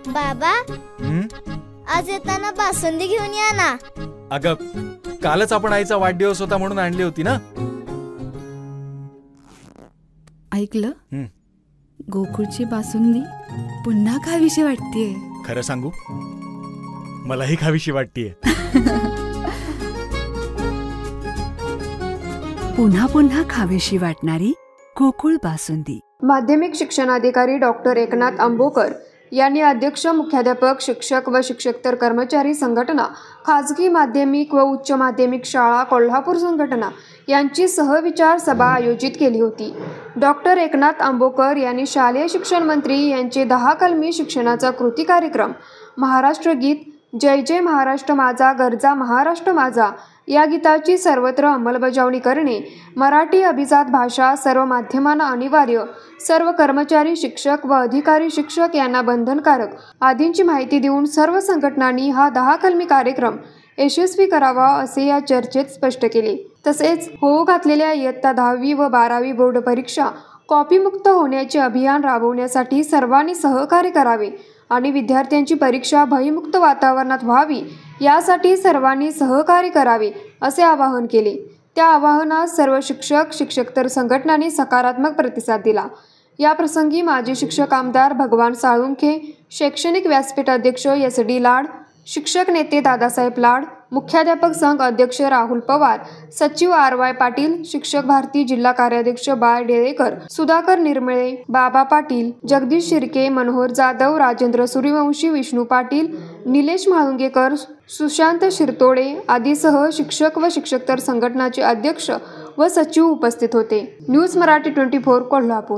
बाबा, आज येताना बासुंदी घेऊन या ना. अगं, कालच आपण आईचा वाढदिवस होता म्हणून आणली होती ना. ऐकलं, गोकुळची बासुंदी पुन्हा खावीशी वाटतेय. खरं सांगू, मलाही खावीशी वाटतेय. पुन्हा पुन्हा खावीशी वाटणारी गोकुळ बासुंदी. माध्यमिक शिक्षणाधिकारी डॉक्टर एकनाथ आंबोकर यांनी अध्यक्ष, मुख्याध्यापक, शिक्षक व शिक्षकेतर कर्मचारी संघटना, खाजगी माध्यमिक व उच्च माध्यमिक शाळा कोल्हापूर संघटना यांची सहविचार सभा आयोजित केली होती. डॉक्टर एकनाथ आंबोकर यांनी शालेय शिक्षण मंत्री यांचे 10 कलमी शिक्षणाचा कृती कार्यक्रम, महाराष्ट्र गीत, जय जय महाराष्ट्र माझा, गरजा महाराष्ट्र माझा या गीताची सर्वत्र अंमलबजावणी करणे, मराठी अभिजात भाषा सर्व माध्यमांना अनिवार्य, सर्व कर्मचारी शिक्षक व अधिकारी शिक्षक यांना बंधनकारक आदींची माहिती देऊन सर्व संघटनांनी हा 10 कलमी कार्यक्रम यशस्वी करावा असे या चर्चेत स्पष्ट केले. तसेच होऊ घातलेल्या इयत्ता 10वी व 12वी बोर्ड परीक्षा कॉपीमुक्त होण्याचे अभियान राबवण्यासाठी सर्वांनी सहकार्य करावे आणि विद्यार्थ्यांची परीक्षा भयमुक्त वातावरणात व्हावी यासाठी सर्वांनी सहकार्य करावे असे आवाहन केले. त्या आवाहनास सर्व शिक्षक, शिक्षकेतर संघटनांनी सकारात्मक प्रतिसाद दिला. या प्रसंगी माजी शिक्षक आमदार भगवान साळुंखे, शैक्षणिक व्यासपीठ अध्यक्ष SD लाड, शिक्षक नेते दादासाहेब लाड, मुख्याध्यापक संघ अध्यक्ष राहुल पवार, सचिव RY पाटील, शिक्षक भारती जिल्हा कार्याध्यक्ष बाळ डेळेकर, सुधाकर निर्मळे, बाबा पाटील, जगदीश शिर्के, मनोहर जाधव, राजेंद्र सूर्यवंशी, विष्णू पाटील, निलेश म्हाळुंगेकर, सुशांत शिरतोडे आदीसह शिक्षक व शिक्षकेतर संघटनाचे अध्यक्ष व सचिव उपस्थित होते. न्यूज मराठी 24 कोल्हापूर.